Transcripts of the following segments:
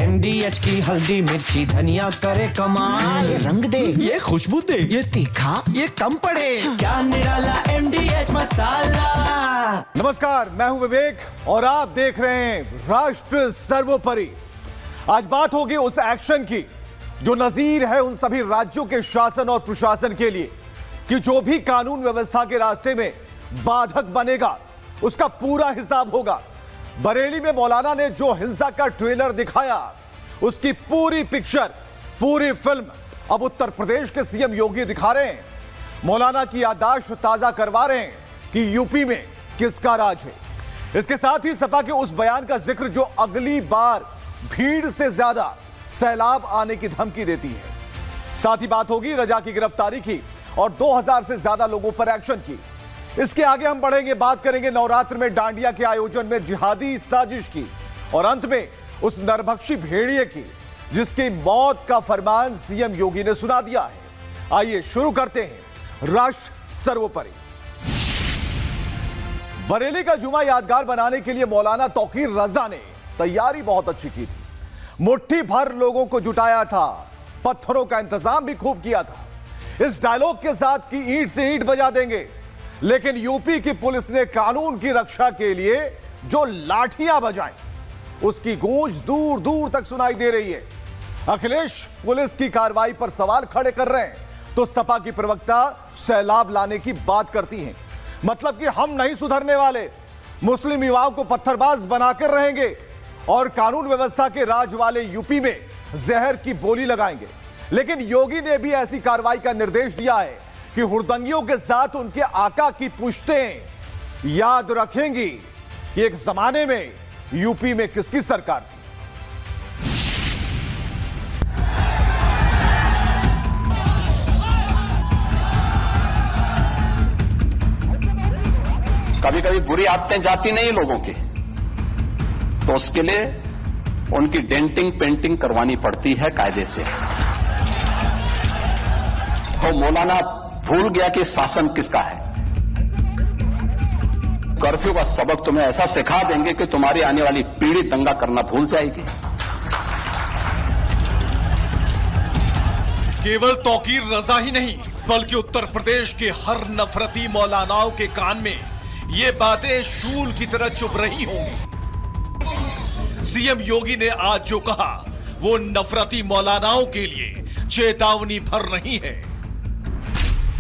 एमडीएच की हल्दी मिर्ची धनिया करे कमाल। ये रंग दे, ये खुशबू दे, ये तीखा, ये कम पड़े। क्या निराला एमडीएच मसाला। नमस्कार, मैं हूं विवेक और आप देख रहे हैं राष्ट्र सर्वोपरि। आज बात होगी उस एक्शन की जो नजीर है उन सभी राज्यों के शासन और प्रशासन के लिए कि जो भी कानून व्यवस्था के रास्ते में बाधक बनेगा उसका पूरा हिसाब होगा। बरेली में मौलाना ने जो हिंसा का ट्रेलर दिखाया उसकी पूरी पिक्चर, पूरी फिल्म अब उत्तर प्रदेश के सीएम योगी दिखा रहे हैं। मौलाना की याददाश्त ताजा करवा रहे हैं कि यूपी में किसका राज है। इसके साथ ही सपा के उस बयान का जिक्र जो अगली बार भीड़ से ज्यादा सैलाब आने की धमकी देती है। साथ ही बात होगी रजा की गिरफ्तारी की और 2000 से ज्यादा लोगों पर एक्शन की। इसके आगे हम बढ़ेंगे, बात करेंगे नवरात्र में डांडिया के आयोजन में जिहादी साजिश की और अंत में उस नरभक्षी भेड़िए की जिसकी मौत का फरमान सीएम योगी ने सुना दिया है। आइए शुरू करते हैं राष्ट्र सर्वोपरि। बरेली का जुमा यादगार बनाने के लिए मौलाना तौकीर रजा ने तैयारी बहुत अच्छी की थी। मुट्ठी भर लोगों को जुटाया था, पत्थरों का इंतजाम भी खूब किया था इस डायलॉग के साथ कि ईंट से ईंट बजा देंगे। लेकिन यूपी की पुलिस ने कानून की रक्षा के लिए जो लाठियां बजाई उसकी गूंज दूर दूर तक सुनाई दे रही है। अखिलेश पुलिस की कार्रवाई पर सवाल खड़े कर रहे हैं तो सपा की प्रवक्ता सैलाब लाने की बात करती हैं। मतलब कि हम नहीं सुधरने वाले, मुस्लिम युवाओं को पत्थरबाज बनाकर रहेंगे और कानून व्यवस्था के राज वाले यूपी में जहर की बोली लगाएंगे। लेकिन योगी ने भी ऐसी कार्रवाई का निर्देश दिया है कि हुड़दंगियों के साथ उनके आका की पुश्तें याद रखेंगी कि एक जमाने में यूपी में किसकी सरकार थी। कभी कभी बुरी आदतें जाती नहीं लोगों की, तो उसके लिए उनकी डेंटिंग पेंटिंग करवानी पड़ती है कायदे से। तो मौलाना भूल गया कि शासन किसका है। कर्फ्यू का सबक तुम्हें ऐसा सिखा देंगे कि तुम्हारी आने वाली पीढ़ी दंगा करना भूल जाएगी। केवल तौकीर रजा ही नहीं बल्कि उत्तर प्रदेश के हर नफरती मौलानाओं के कान में ये बातें शूल की तरह चुभ रही होंगी। सीएम योगी ने आज जो कहा वो नफरती मौलानाओं के लिए चेतावनी भर नहीं है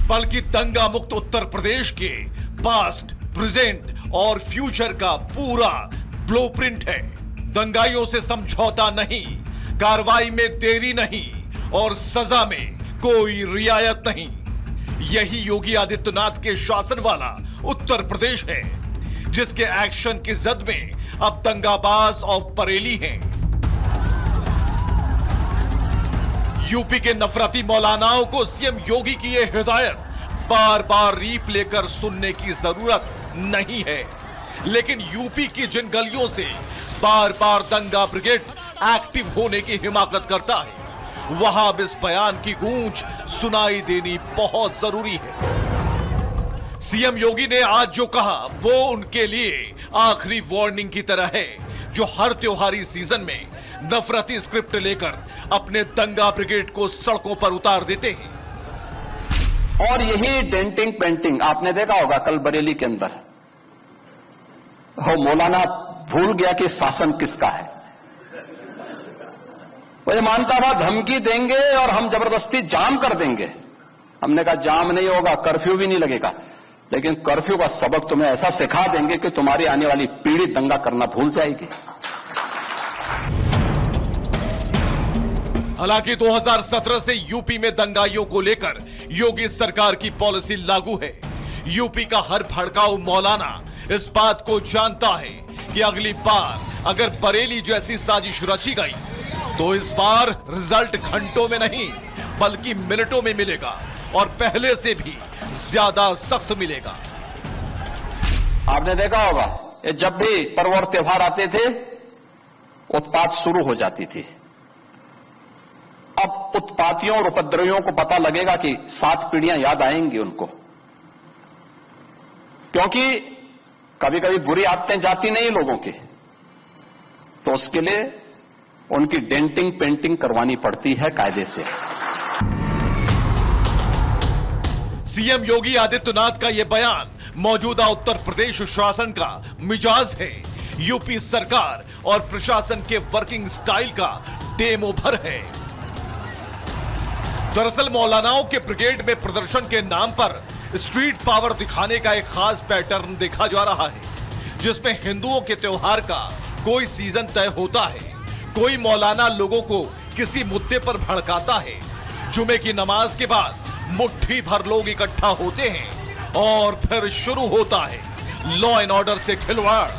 बल्कि दंगा मुक्त उत्तर प्रदेश के पास्ट, प्रेजेंट और फ्यूचर का पूरा ब्लूप्रिंट है। दंगाइयों से समझौता नहीं, कार्रवाई में देरी नहीं और सजा में कोई रियायत नहीं। यही योगी आदित्यनाथ के शासन वाला उत्तर प्रदेश है जिसके एक्शन की जद में अब दंगाबाज और बरेली हैं। यूपी के नफरती मौलानाओं को सीएम योगी की यह हिदायत बार बार रीप्ले कर सुनने की जरूरत नहीं है। लेकिन यूपी की जिन गलियों से बार बार दंगा ब्रिगेड एक्टिव होने की हिमाकत करता है वहां अब इस बयान की गूंज सुनाई देनी बहुत जरूरी है। सीएम योगी ने आज जो कहा वो उनके लिए आखिरी वार्निंग की तरह है जो हर त्योहारी सीजन में नफरती स्क्रिप्ट लेकर अपने दंगा ब्रिगेड को सड़कों पर उतार देते हैं। और यही डेंटिंग पेंटिंग आपने देखा होगा कल बरेली के अंदर। हो मौलाना भूल गया कि शासन किसका है। वो ये मानता था धमकी देंगे और हम जबरदस्ती जाम कर देंगे। हमने कहा जाम नहीं होगा, कर्फ्यू भी नहीं लगेगा, लेकिन कर्फ्यू का सबक तुम्हें ऐसा सिखा देंगे कि तुम्हारी आने वाली पीढ़ी दंगा करना भूल जाएगी। हालांकि 2017 से यूपी में दंगाइयों को लेकर योगी सरकार की पॉलिसी लागू है। यूपी का हर भड़काऊ मौलाना इस बात को जानता है कि अगली बार अगर बरेली जैसी साजिश रची गई तो इस बार रिजल्ट घंटों में नहीं बल्कि मिनटों में मिलेगा और पहले से भी ज्यादा सख्त मिलेगा। आपने देखा होगा ये जब भी पर्व और त्योहार आते थे उत्पात शुरू हो जाती थी। अब उत्पातियों और उपद्रवियों को पता लगेगा कि 7 पीढ़ियां याद आएंगी उनको, क्योंकि कभी कभी बुरी आदतें जाती नहीं लोगों की, तो उसके लिए उनकी डेंटिंग पेंटिंग करवानी पड़ती है कायदे से। सीएम योगी आदित्यनाथ का यह बयान मौजूदा उत्तर प्रदेश शासन का मिजाज है, यूपी सरकार और प्रशासन के वर्किंग स्टाइल का डेमो भर है। दरअसल मौलानाओं के ब्रिगेड में प्रदर्शन के नाम पर स्ट्रीट पावर दिखाने का एक खास पैटर्न देखा जा रहा है, जिसमें हिंदुओं के त्योहार का कोई सीजन तय होता है, कोई मौलाना लोगों को किसी मुद्दे पर भड़काता है, जुमे की नमाज के बाद मुट्ठी भर लोग इकट्ठा होते हैं और फिर शुरू होता है लॉ एंड ऑर्डर से खिलवाड़,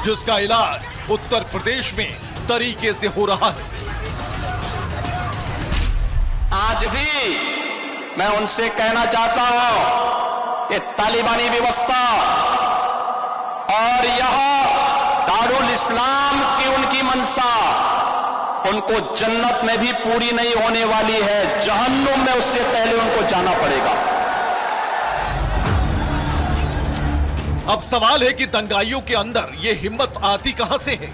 जिसका इलाज उत्तर प्रदेश में तरीके से हो रहा है। आज भी मैं उनसे कहना चाहता हूं, ये तालिबानी व्यवस्था और यह दारुल इस्लाम की उनकी मंशा उनको जन्नत में भी पूरी नहीं होने वाली है, जहन्नुम में उससे पहले उनको जाना पड़ेगा। अब सवाल है कि दंगाइयों के अंदर यह हिम्मत आती कहां से है?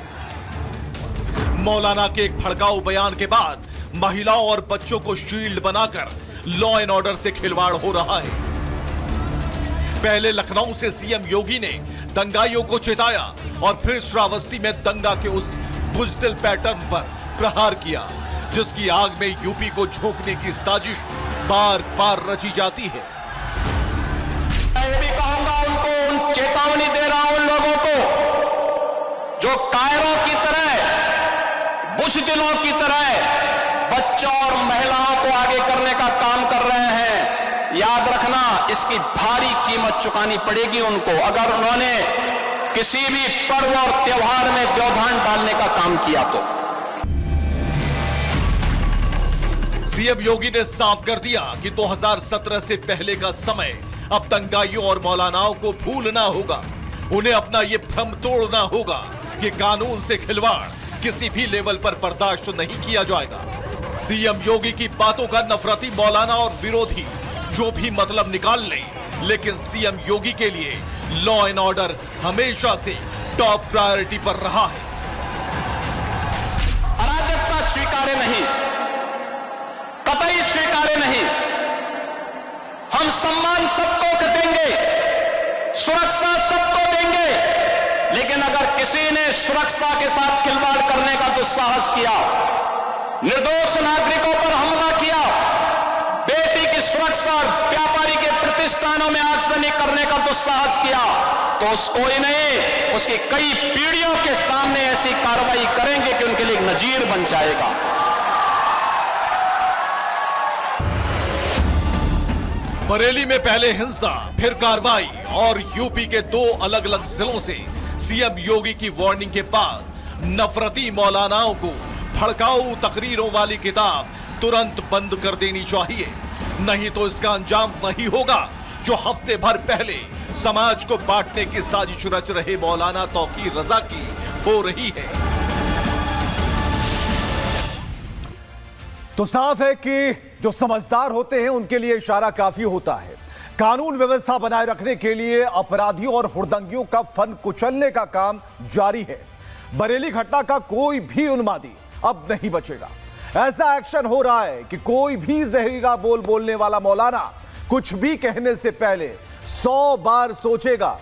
मौलाना के एक भड़काऊ बयान के बाद महिलाओं और बच्चों को शील्ड बनाकर लॉ एंड ऑर्डर से खिलवाड़ हो रहा है। पहले लखनऊ से सीएम योगी ने दंगाइयों को चेताया और फिर श्रावस्ती में दंगा के उस बुज़दिल पैटर्न पर प्रहार किया, जिसकी आग में यूपी को झोंकने की साजिश बार बार रची जाती है। मैं ये भी कहूंगा उनको, चेतावनी दे रहा हूं उन लोगों को जो कायरों की तरह, बुज़दिलों की तरह बच्चों और महिलाओं को आगे करने का काम कर रहे हैं। याद रखना, इसकी भारी कीमत चुकानी पड़ेगी उनको, अगर उन्होंने किसी भी पर्व और त्योहार में व्यवधान डालने का काम किया तो। सीएम योगी ने साफ कर दिया कि 2017 से पहले का समय अब दंगाइयों और मौलानाओं को भूलना होगा। उन्हें अपना ये भ्रम तोड़ना होगा कि कानून से खिलवाड़ किसी भी लेवल पर बर्दाश्त नहीं किया जाएगा। सीएम योगी की बातों का नफरती मौलाना और विरोधी जो भी मतलब निकाल ले, लेकिन सीएम योगी के लिए लॉ एंड ऑर्डर हमेशा से टॉप प्रायोरिटी पर रहा है। अराजकता स्वीकार्य नहीं, कतई स्वीकार्य नहीं। हम सम्मान सबको देंगे, सुरक्षा सबको देंगे, लेकिन अगर किसी ने सुरक्षा के साथ खिलवाड़ करने का दुस्साहस किया, निर्दोष नागरिकों पर हमला किया, बेटी की सुरक्षा और व्यापारी के प्रतिष्ठानों में आगजनी करने का दुस्साहस किया, तो उसको ही नहीं, उसकी कई पीढ़ियों के सामने ऐसी कार्रवाई करेंगे कि उनके लिए एक नजीर बन जाएगा। बरेली में पहले हिंसा, फिर कार्रवाई और यूपी के 2 अलग अलग जिलों से सीएम योगी की वार्निंग के बाद नफरती मौलानाओं को भड़काऊ तकरीरों वाली किताब तुरंत बंद कर देनी चाहिए, नहीं तो इसका अंजाम वही होगा जो हफ्ते भर पहले समाज को बांटने की साजिश रच रहे मौलाना तौकीर रजा की हो रही है। तो साफ है कि जो समझदार होते हैं उनके लिए इशारा काफी होता है। कानून व्यवस्था बनाए रखने के लिए अपराधियों और हुड़दंगियों का फन कुचलने का काम जारी है। बरेली घटना का कोई भी उन्मादी अब नहीं बचेगा। ऐसा एक्शन हो रहा है कि कोई भी जहरीला बोल बोलने वाला मौलाना कुछ भी कहने से पहले 100 बार सोचेगा।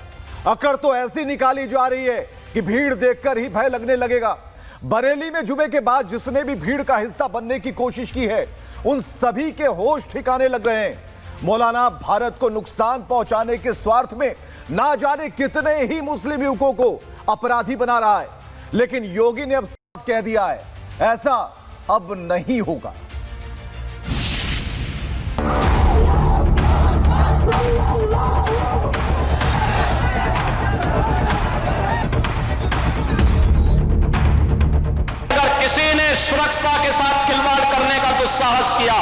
अकड़ तो ऐसी निकाली जा रही है कि भीड़ देखकर ही भय लगने लगेगा। बरेली में जुमे के बाद जिसने भी भीड़ का हिस्सा बनने की कोशिश की है, उन सभी के होश ठिकाने लग रहे हैं। मौलाना भारत को नुकसान पहुंचाने के स्वार्थ में ना जाने कितने ही मुस्लिम युवकों को अपराधी बना रहा है, लेकिन योगी ने अब साफ कह दिया है, ऐसा अब नहीं होगा। अगर किसी ने सुरक्षा के साथ खिलवाड़ करने का दुस्साहस किया,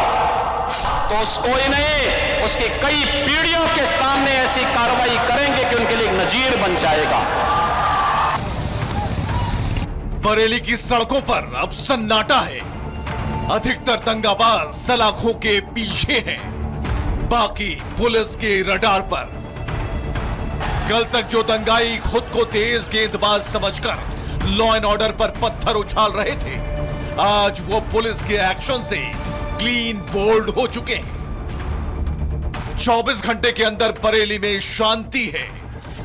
तो उसको ही नहीं, उसकी कई पीढ़ियों के सामने ऐसी कार्रवाई करेंगे कि उनके लिए एक नजीर बन जाएगा। बरेली की सड़कों पर अब सन्नाटा है। अधिकतर दंगाबाज सलाखों के पीछे हैं, बाकी पुलिस के रडार पर। कल तक जो दंगाई खुद को तेज गेंदबाज समझकर लॉ एंड ऑर्डर पर पत्थर उछाल रहे थे, आज वो पुलिस के एक्शन से क्लीन बोल्ड हो चुके हैं। 24 घंटे के अंदर बरेली में शांति है।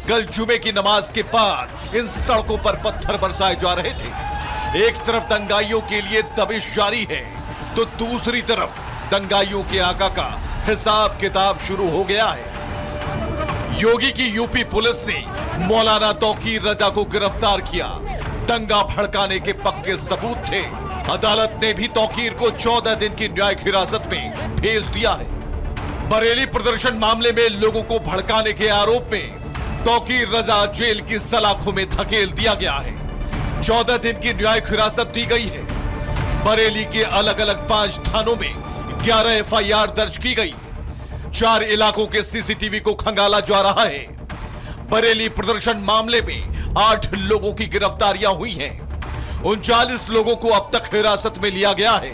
कल जुमे की नमाज के बाद इन सड़कों पर पत्थर बरसाए जा रहे थे। एक तरफ दंगाइयों के लिए दबिश जारी है तो दूसरी तरफ दंगाइयों के आका का हिसाब किताब शुरू हो गया है। योगी की यूपी पुलिस ने मौलाना तौकीर रजा को गिरफ्तार किया। दंगा भड़काने के पक्के सबूत थे। अदालत ने भी तौकीर को 14 दिन की न्यायिक हिरासत में भेज दिया है। बरेली प्रदर्शन मामले में लोगों को भड़काने के आरोप में तौकीर रजा जेल की सलाखों में धकेल दिया गया है। 14 दिन की न्यायिक हिरासत दी गई है। बरेली के अलग अलग 5 थानों में 11 FIR दर्ज की गई। 4 इलाकों के CCTV को खंगाला जा रहा है। बरेली प्रदर्शन मामले में 8 लोगों की गिरफ्तारियां हुई हैं। 39 लोगों को अब तक हिरासत में लिया गया है।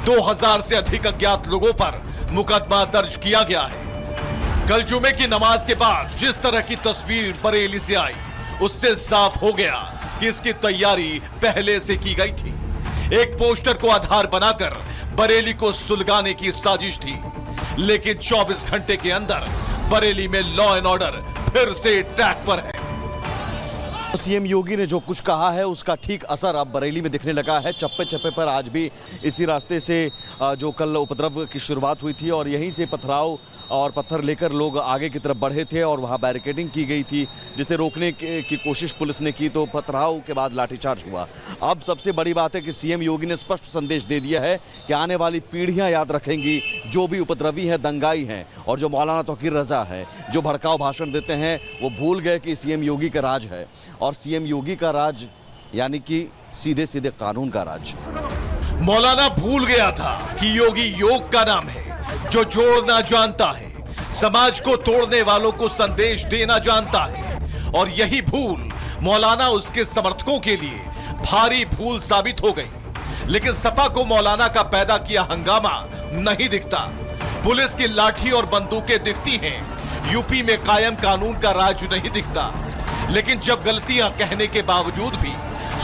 2000 से अधिक अज्ञात लोगों पर मुकदमा दर्ज किया गया है। कल जुमे की नमाज के बाद जिस तरह की तस्वीर बरेली से आई, उससे साफ हो गया कि इसकी तैयारी पहले से की गई थी। एक पोस्टर को आधार बनाकर बरेली को सुलगाने की साजिश थी, लेकिन 24 घंटे के अंदर बरेली में लॉ एंड ऑर्डर फिर से ट्रैक पर है। सीएम योगी ने जो कुछ कहा है उसका ठीक असर अब बरेली में दिखने लगा है। चप्पे चप्पे पर आज भी इसी रास्ते से जो कल उपद्रव की शुरुआत हुई थी और यहीं से पथराव और पत्थर लेकर लोग आगे की तरफ बढ़े थे और वहां बैरिकेडिंग की गई थी, जिसे रोकने की कोशिश पुलिस ने की तो पथराव के बाद लाठीचार्ज हुआ। अब सबसे बड़ी बात है कि सीएम योगी ने स्पष्ट संदेश दे दिया है कि आने वाली पीढ़ियां याद रखेंगी जो भी उपद्रवी हैं, दंगाई हैं और जो मौलाना तौकीर रजा है, जो भड़काऊ भाषण देते हैं, वो भूल गए कि सीएम योगी का राज है। और सीएम योगी का राज यानी कि सीधे सीधे कानून का राज। मौलाना भूल गया था कि योगी योग का नाम है, जो जोड़ना जानता है, समाज को तोड़ने वालों को संदेश देना जानता है। और यही भूल मौलाना उसके समर्थकों के लिए भारी भूल साबित हो गई। लेकिन सपा को मौलाना का पैदा किया हंगामा नहीं दिखता। पुलिस की लाठी और बंदूकें दिखती हैं। यूपी में कायम कानून का राज नहीं दिखता। लेकिन जब गलतियां कहने के बावजूद भी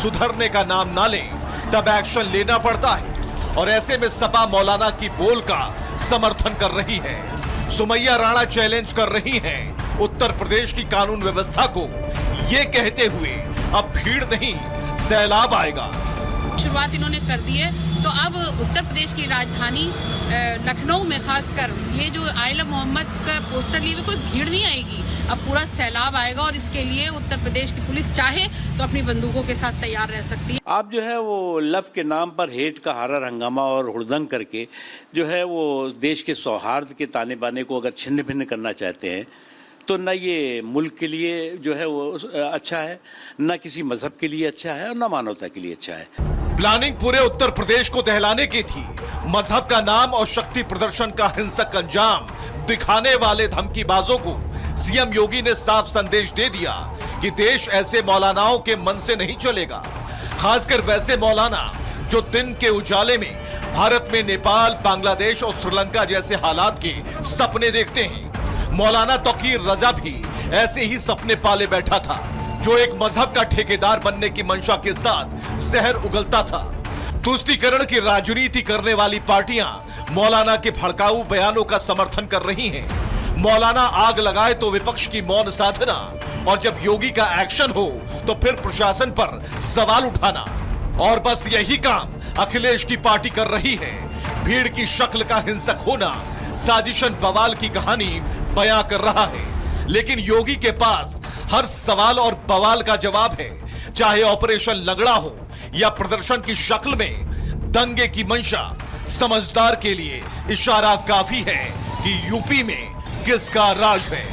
सुधरने का नाम ना लें, तब एक्शन लेना पड़ता है। और ऐसे में सपा मौलाना की बोल का समर्थन कर रही है। सुमैया राणा चैलेंज कर रही हैं उत्तर प्रदेश की कानून व्यवस्था को, ये कहते हुए अब भीड़ नहीं सैलाब आएगा। शुरुआत इन्होंने कर दी है, तो अब उत्तर प्रदेश की राजधानी लखनऊ में खासकर ये जो आइला मोहम्मद का पोस्टर लिए हुए कोई भीड़ नहीं आएगी। अब पूरा सैलाब आएगा और इसके लिए उत्तर प्रदेश की पुलिस चाहे तो अपनी बंदूकों के साथ तैयार रह सकती है। आप जो है वो लव के नाम पर हेट का हारा हंगामा और हुड़दंग करके जो है वो देश के सौहार्द के ताने बाने को अगर छिन्न भिन्न करना चाहते हैं तो न ये मुल्क के लिए जो है वो अच्छा है, न किसी मजहब के लिए अच्छा है और न मानवता के लिए अच्छा है। प्लानिंग पूरे उत्तर प्रदेश को दहलाने की थी। मजहब का नाम और शक्ति प्रदर्शन का हिंसक अंजाम दिखाने वाले धमकीबाजों को सीएम योगी ने साफ संदेश दे दिया कि देश ऐसे मौलानाओं के मन से नहीं चलेगा। खासकर वैसे मौलाना जो दिन के उजाले में भारत में नेपाल, बांग्लादेश और श्रीलंका जैसे हालात के सपने देखते हैं। मौलाना तौकीर रजा भी ऐसे ही सपने पाले बैठा था, जो एक मजहब का ठेकेदार बनने की मंशा के साथ शहर उगलता था। तुष्टीकरण की राजनीति करने वाली पार्टियां मौलाना के भड़काऊ बयानों का समर्थन कर रही हैं। मौलाना आग लगाए तो विपक्ष की मौन साधना, और जब योगी का एक्शन हो तो फिर प्रशासन पर सवाल उठाना। और बस यही काम अखिलेश की पार्टी कर रही है। भीड़ की शक्ल का हिंसक होना साजिशन बवाल की कहानी बयां कर रहा है। लेकिन योगी के पास हर सवाल और बवाल का जवाब है, चाहे ऑपरेशन लंगड़ा हो या प्रदर्शन की शक्ल में दंगे की मंशा। समझदार के लिए इशारा काफी है कि यूपी में किसका राज है।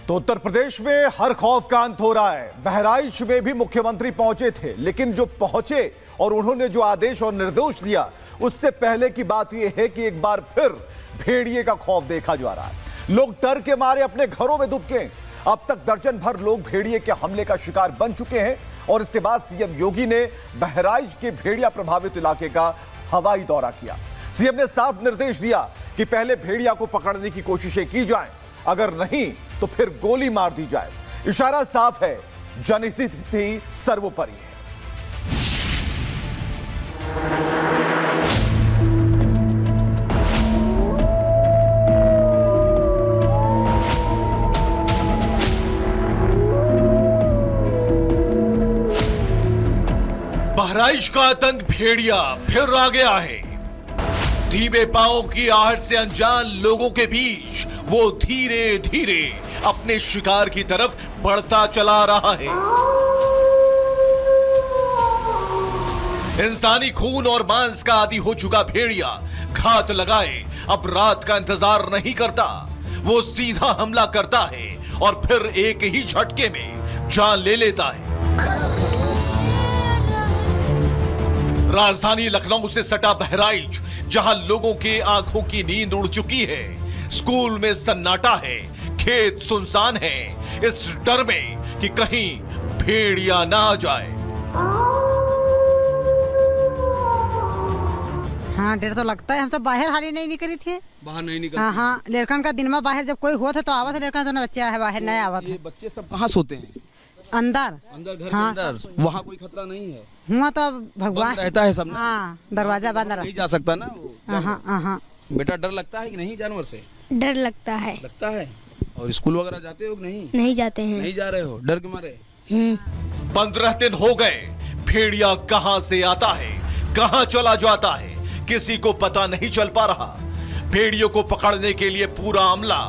तो उत्तर प्रदेश में हर खौफ का अंत हो रहा है। बहराइच में भी मुख्यमंत्री पहुंचे थे, लेकिन जो पहुंचे और उन्होंने जो आदेश और निर्देश दिया, उससे पहले की बात यह है कि एक बार फिर भेड़िए का खौफ देखा जा रहा है। लोग डर के मारे अपने घरों में दुबके हैं। अब तक दर्जन भर लोग भेड़िए के हमले का शिकार बन चुके हैं और इसके बाद सीएम योगी ने बहराइच के भेड़िया प्रभावित इलाके का हवाई दौरा किया। सीएम ने साफ निर्देश दिया कि पहले भेड़िया को पकड़ने की कोशिशें की जाएं, अगर नहीं तो फिर गोली मार दी जाए। इशारा साफ है जनहित ही सर्वोपरि है। बहराइच का आतंक भेड़िया फिर आ गया है। धीमे पांवों की आहट से अनजान लोगों के बीच वो धीरे धीरे अपने शिकार की तरफ बढ़ता चला रहा है। इंसानी खून और मांस का आदी हो चुका भेड़िया घात लगाए अब रात का इंतजार नहीं करता। वो सीधा हमला करता है और फिर एक ही झटके में जान ले लेता है। राजधानी लखनऊ से सटा बहराइच, जहां लोगों के आंखों की नींद उड़ चुकी है, स्कूल में सन्नाटा है, खेत सुनसान है, इस डर में कि कहीं भेड़िया ना आ जाए। हाँ, डर तो लगता है। हम सब बाहर हाली नहीं निकली थी, बाहर नहीं निकल। हाँ, लड़कन का दिन में बाहर जब कोई हुआ था तो आवा था, लड़कन दोनों बच्चे है बाहर नहीं आवा था। ये बच्चे सब कहाँ सोते हैं? अंदर घर हाँ, के अंदर। वहाँ कोई खतरा नहीं है? हुआ तो भगवान रहता है सब ना? हाँ, दरवाजा बंद नहीं जा सकता ना वो? हाँ। बेटा डर लगता है कि नहीं जानवर से? डर लगता है। लगता है। और स्कूल वगैरह जाते हो कि नहीं? नहीं जाते हैं। नहीं जा रहे हो डर के मारे? 15 दिन हो गए, भेड़िया कहां से आता है, कहां चला जाता है, किसी को पता नहीं चल पा रहा। भेड़ियों को पकड़ने के लिए पूरा अमला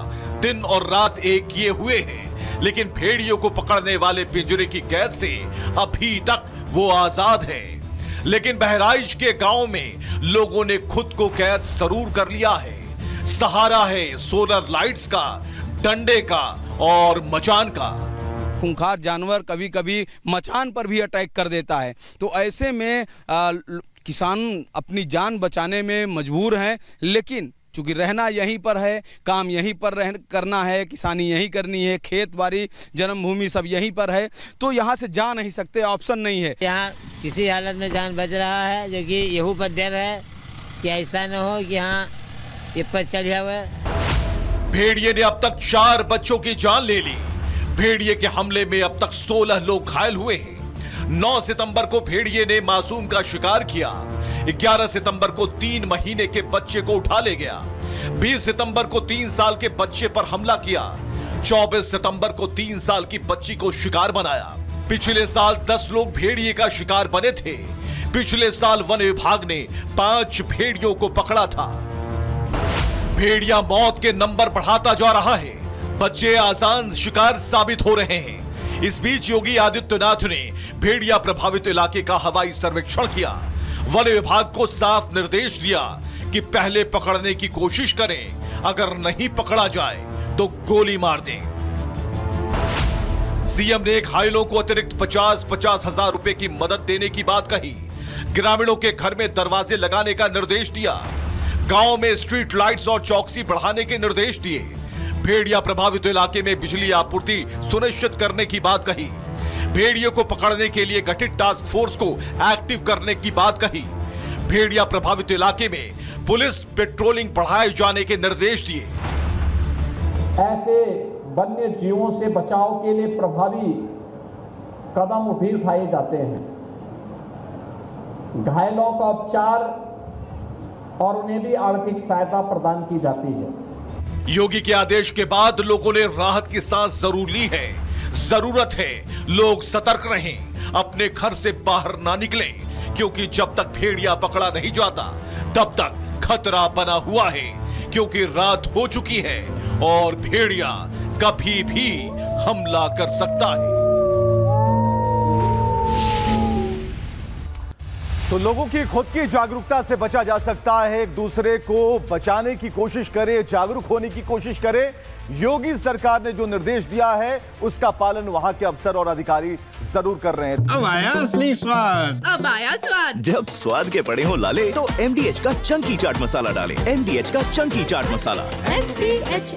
दिन और रात एक किए हुए हैं, लेकिन भेड़ियों को पकड़ने वाले पिंजरे की कैद से अभी तक वो आजाद है। लेकिन बहराइच के गांव में लोगों ने खुद को कैद जरूर कर लिया है। सहारा है सोलर लाइट्स का, डंडे का और मचान का। खूंखार जानवर कभी कभी मचान पर भी अटैक कर देता है, तो ऐसे में किसान अपनी जान बचाने में मजबूर हैं। लेकिन चूंकि रहना यहीं पर है, काम यहीं पर करना है, किसानी यहीं करनी है, खेत बाड़ी जन्मभूमि सब यहीं पर है, तो यहाँ से जा नहीं सकते, ऑप्शन नहीं है। यहाँ किसी हालत में जान बच रहा है, जो कि यहू पर डर है कि ऐसा न हो कि यहाँ ये पर चढ़ जाए। भेड़िए ने अब तक 4 बच्चों की जान ले ली। भेड़िए के हमले में अब तक 16 लोग घायल हुए हैं। 9 सितंबर को भेड़िए ने मासूम का शिकार किया। 11 सितंबर को 3 महीने के बच्चे को उठा ले गया। 20 सितंबर को 3 साल के बच्चे पर हमला किया। 24 सितंबर को 3 साल की बच्ची को शिकार बनाया। पिछले साल 10 लोग भेड़िए का शिकार बने थे। पिछले साल वन विभाग ने 5 भेड़ियों को पकड़ा था। भेड़िया मौत के नंबर बढ़ाता जा रहा है। बच्चे आसान शिकार साबित हो रहे हैं। इस बीच योगी आदित्यनाथ ने भेड़िया प्रभावित इलाके का हवाई सर्वेक्षण किया। वन विभाग को साफ निर्देश दिया कि पहले पकड़ने की कोशिश करें, अगर नहीं पकड़ा जाए तो गोली मार दें। सीएम ने घायलों को अतिरिक्त 50-50 हजार रुपए की मदद देने की बात कही। ग्रामीणों के घर में दरवाजे लगाने का निर्देश दिया। गांव में स्ट्रीट लाइट्स और चौकसी बढ़ाने के निर्देश दिए। भेड़िया प्रभावित इलाके में बिजली आपूर्ति सुनिश्चित करने की बात कही। भेड़ियों को पकड़ने के लिए गठित टास्क फोर्स को एक्टिव करने की बात कही। भेड़िया प्रभावित इलाके में पुलिस पेट्रोलिंग बढ़ाए जाने के निर्देश दिए। ऐसे वन्य जीवों से बचाव के लिए प्रभावी कदम भी उठाए जाते हैं। घायलों का उपचार और उन्हें भी आर्थिक सहायता प्रदान की जाती है। योगी के आदेश के बाद लोगों ने राहत की सांस जरूर ली है। जरूरत है लोग सतर्क रहें, अपने घर से बाहर ना निकलें, क्योंकि जब तक भेड़िया पकड़ा नहीं जाता तब तक खतरा बना हुआ है, क्योंकि रात हो चुकी है और भेड़िया कभी भी हमला कर सकता है। तो लोगों की खुद की जागरूकता से बचा जा सकता है। एक दूसरे को बचाने की कोशिश करें, जागरूक होने की कोशिश करें। योगी सरकार ने जो निर्देश दिया है उसका पालन वहां के अफसर और अधिकारी जरूर कर रहे हैं। अब आया असली स्वाद। अब आया स्वाद। जब स्वाद के पड़े हो लाले तो MDH का चंकी चाट मसाला डालें। MDH का चंकी चाट मसाला। MDH